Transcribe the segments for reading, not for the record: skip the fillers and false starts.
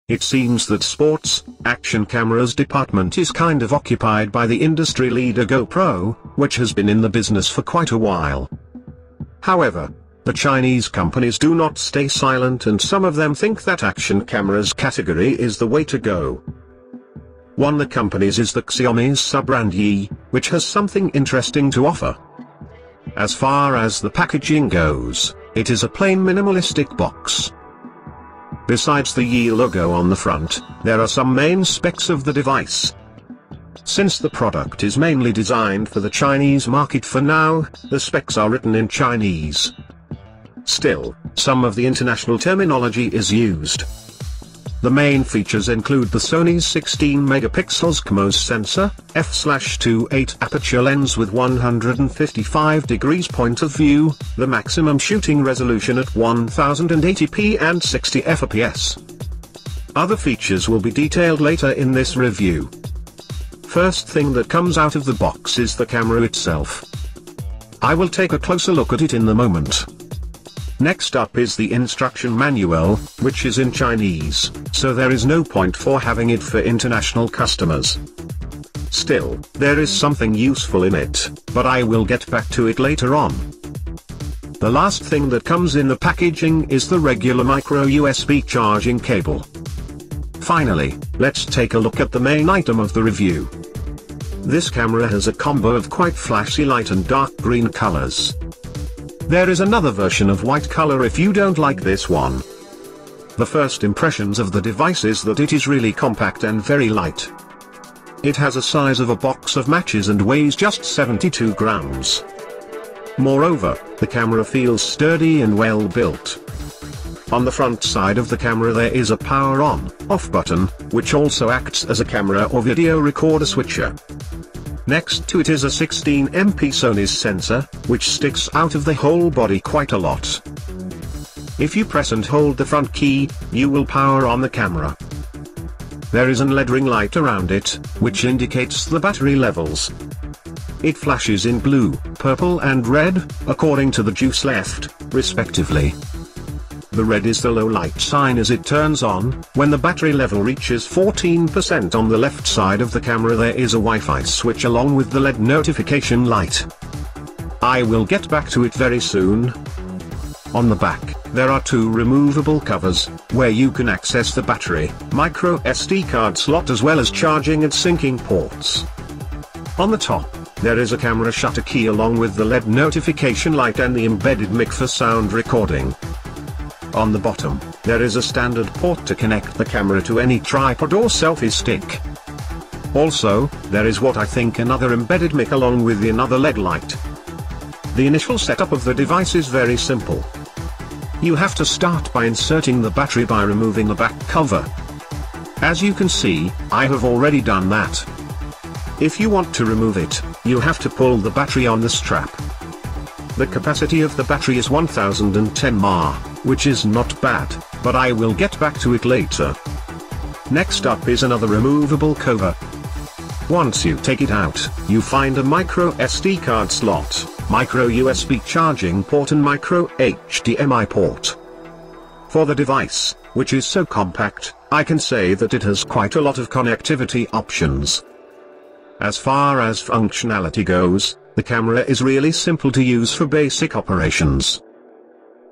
It seems that sports, action cameras department is kind of occupied by the industry leader GoPro, which has been in the business for quite a while. However, the Chinese companies do not stay silent, and some of them think that action cameras category is the way to go. One of the companies is the Xiaomi's sub-brand Yi, which has something interesting to offer. As far as the packaging goes, it is a plain minimalistic box. Besides the Yi logo on the front, there are some main specs of the device. Since the product is mainly designed for the Chinese market for now, the specs are written in Chinese. Still, some of the international terminology is used. The main features include the Sony's 16-megapixels CMOS sensor, f/2.8 aperture lens with 155 degrees point of view, the maximum shooting resolution at 1080p and 60 fps. Other features will be detailed later in this review. First thing that comes out of the box is the camera itself. I will take a closer look at it in the moment. Next up is the instruction manual, which is in Chinese, so there is no point for having it for international customers. Still, there is something useful in it, but I will get back to it later on. The last thing that comes in the packaging is the regular micro USB charging cable. Finally, let's take a look at the main item of the review. This camera has a combo of quite flashy light and dark green colors. There is another version of white color if you don't like this one. The first impressions of the device is that it is really compact and very light. It has a size of a box of matches and weighs just 72 grams. Moreover, the camera feels sturdy and well built. On the front side of the camera there is a power on/off button, which also acts as a camera or video recorder switcher. Next to it is a 16MP Sony's sensor, which sticks out of the whole body quite a lot. If you press and hold the front key, you will power on the camera. There is an LED ring light around it, which indicates the battery levels. It flashes in blue, purple and red, according to the juice left, respectively. The red is the low light sign as it turns on. When the battery level reaches 14% on the left side of the camera there is a Wi-Fi switch along with the LED notification light. I will get back to it very soon. On the back, there are two removable covers, where you can access the battery, micro SD card slot as well as charging and syncing ports. On the top, there is a camera shutter key along with the LED notification light and the embedded mic for sound recording. On the bottom, there is a standard port to connect the camera to any tripod or selfie stick. Also, there is what I think another embedded mic along with another LED light. The initial setup of the device is very simple. You have to start by inserting the battery by removing the back cover. As you can see, I have already done that. If you want to remove it, you have to pull the battery on the strap. The capacity of the battery is 1010 mAh, which is not bad, but I will get back to it later. Next up is another removable cover. Once you take it out, you find a micro SD card slot, micro USB charging port and micro HDMI port. For the device, which is so compact, I can say that it has quite a lot of connectivity options. As far as functionality goes, the camera is really simple to use for basic operations.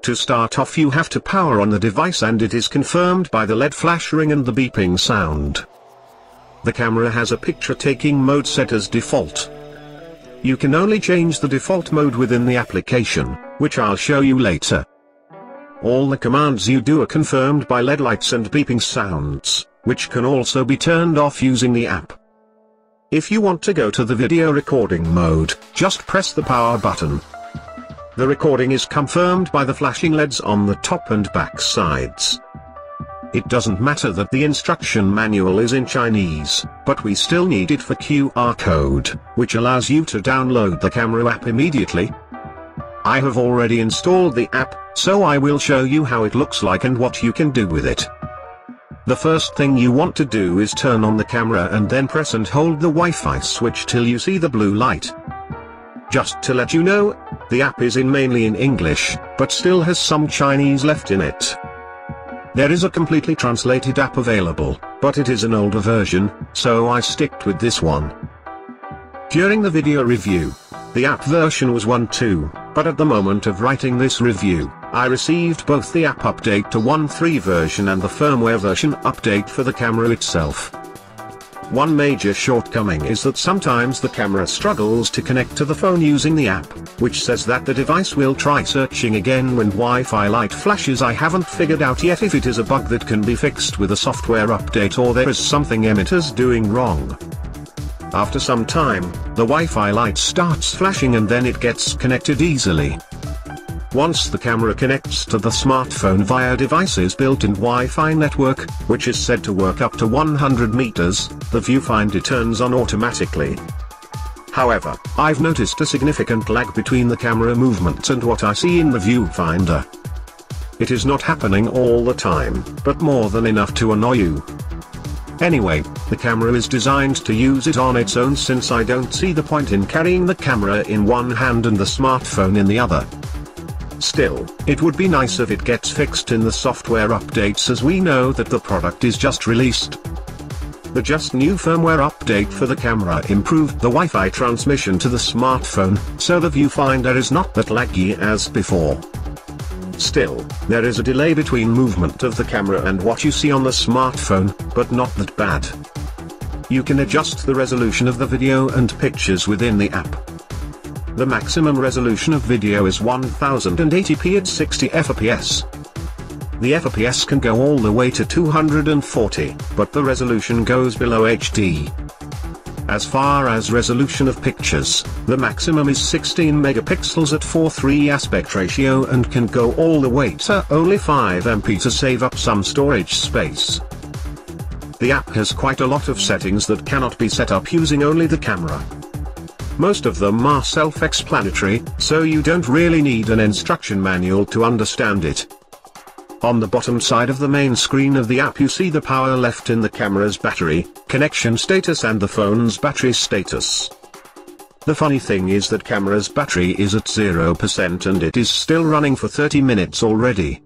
To start off you have to power on the device and it is confirmed by the LED flash ring and the beeping sound. The camera has a picture-taking mode set as default. You can only change the default mode within the application, which I'll show you later. All the commands you do are confirmed by LED lights and beeping sounds, which can also be turned off using the app. If you want to go to the video recording mode, just press the power button. The recording is confirmed by the flashing LEDs on the top and back sides. It doesn't matter that the instruction manual is in Chinese, but we still need it for QR code, which allows you to download the camera app immediately. I have already installed the app, so I will show you how it looks like and what you can do with it. The first thing you want to do is turn on the camera and then press and hold the Wi-Fi switch till you see the blue light. Just to let you know, the app is mainly in English, but still has some Chinese left in it. There is a completely translated app available, but it is an older version, so I sticked with this one. During the video review, the app version was 1.2, but at the moment of writing this review, I received both the app update to 1.3 version and the firmware version update for the camera itself. One major shortcoming is that sometimes the camera struggles to connect to the phone using the app, which says that the device will try searching again when Wi-Fi light flashes. I haven't figured out yet if it is a bug that can be fixed with a software update or there is something emitters doing wrong. After some time, the Wi-Fi light starts flashing and then it gets connected easily. Once the camera connects to the smartphone via device's built-in Wi-Fi network, which is said to work up to 100 meters, the viewfinder turns on automatically. However, I've noticed a significant lag between the camera movements and what I see in the viewfinder. It is not happening all the time, but more than enough to annoy you. Anyway, the camera is designed to use it on its own since I don't see the point in carrying the camera in one hand and the smartphone in the other. Still, it would be nice if it gets fixed in the software updates, as we know that the product is just released. The just new firmware update for the camera improved the Wi-Fi transmission to the smartphone, so the viewfinder is not that laggy as before. Still, there is a delay between movement of the camera and what you see on the smartphone, but not that bad. You can adjust the resolution of the video and pictures within the app. The maximum resolution of video is 1080p at 60 fps. The FPS can go all the way to 240, but the resolution goes below HD. As far as resolution of pictures, the maximum is 16 megapixels at 4:3 aspect ratio and can go all the way to only 5 MP to save up some storage space. The app has quite a lot of settings that cannot be set up using only the camera. Most of them are self-explanatory, so you don't really need an instruction manual to understand it. On the bottom side of the main screen of the app you see the power left in the camera's battery, connection status and the phone's battery status. The funny thing is that camera's battery is at 0% and it is still running for 30 minutes already.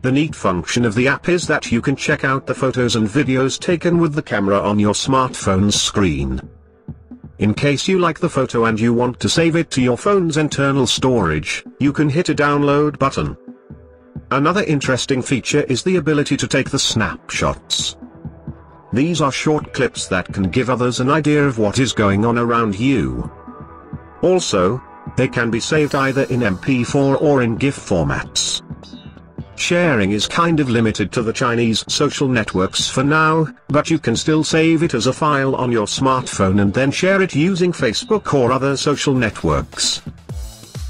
The neat function of the app is that you can check out the photos and videos taken with the camera on your smartphone's screen. In case you like the photo and you want to save it to your phone's internal storage, you can hit a download button. Another interesting feature is the ability to take the snapshots. These are short clips that can give others an idea of what is going on around you. Also, they can be saved either in MP4 or in GIF formats. Sharing is kind of limited to the Chinese social networks for now, but you can still save it as a file on your smartphone and then share it using Facebook or other social networks.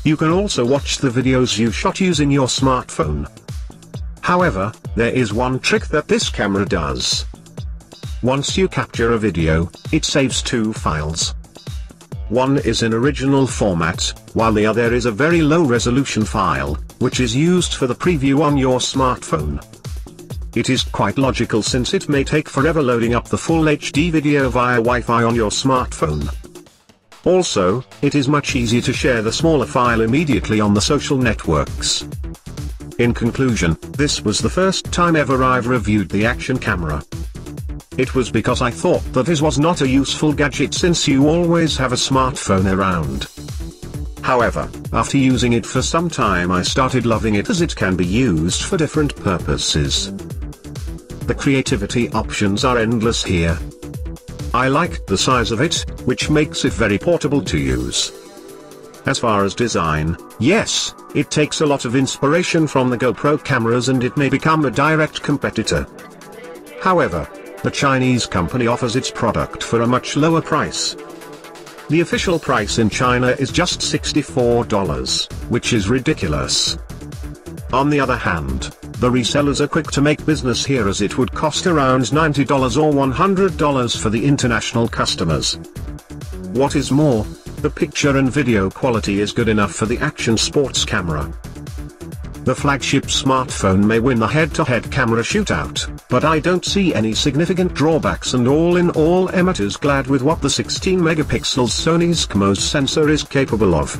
You can also watch the videos you shot using your smartphone. However, there is one trick that this camera does. Once you capture a video, it saves two files. One is in original format, while the other is a very low resolution file, which is used for the preview on your smartphone. It is quite logical since it may take forever loading up the full HD video via Wi-Fi on your smartphone. Also, it is much easier to share the smaller file immediately on the social networks. In conclusion, this was the first time ever I've reviewed the action camera. It was because I thought that this was not a useful gadget since you always have a smartphone around. However, after using it for some time I started loving it as it can be used for different purposes. The creativity options are endless here. I like the size of it, which makes it very portable to use. As far as design, yes, it takes a lot of inspiration from the GoPro cameras and it may become a direct competitor. However, the Chinese company offers its product for a much lower price. The official price in China is just $64, which is ridiculous. On the other hand, the resellers are quick to make business here as it would cost around $90 or $100 for the international customers. What is more, the picture and video quality is good enough for the action sports camera. The flagship smartphone may win the head-to-head camera shootout, but I don't see any significant drawbacks, and all in all Emmett is glad with what the 16 megapixels Sony's CMOS sensor is capable of.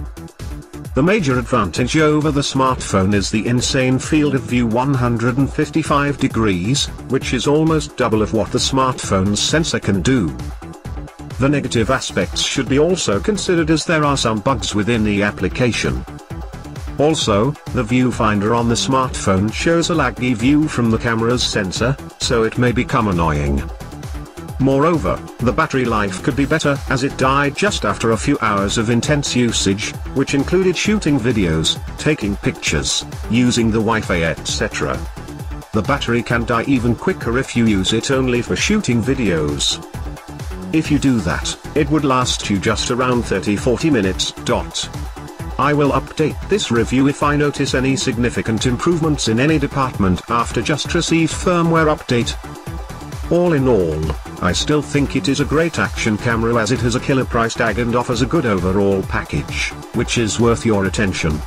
The major advantage over the smartphone is the insane field of view 155 degrees, which is almost double of what the smartphone's sensor can do. The negative aspects should be also considered, as there are some bugs within the application. Also, the viewfinder on the smartphone shows a laggy view from the camera's sensor, so it may become annoying. Moreover, the battery life could be better, as it died just after a few hours of intense usage, which included shooting videos, taking pictures, using the Wi-Fi etc. The battery can die even quicker if you use it only for shooting videos. If you do that, it would last you just around 30-40 minutes. I will update this review if I notice any significant improvements in any department after just received firmware update. All in all, I still think it is a great action camera, as it has a killer price tag and offers a good overall package, which is worth your attention.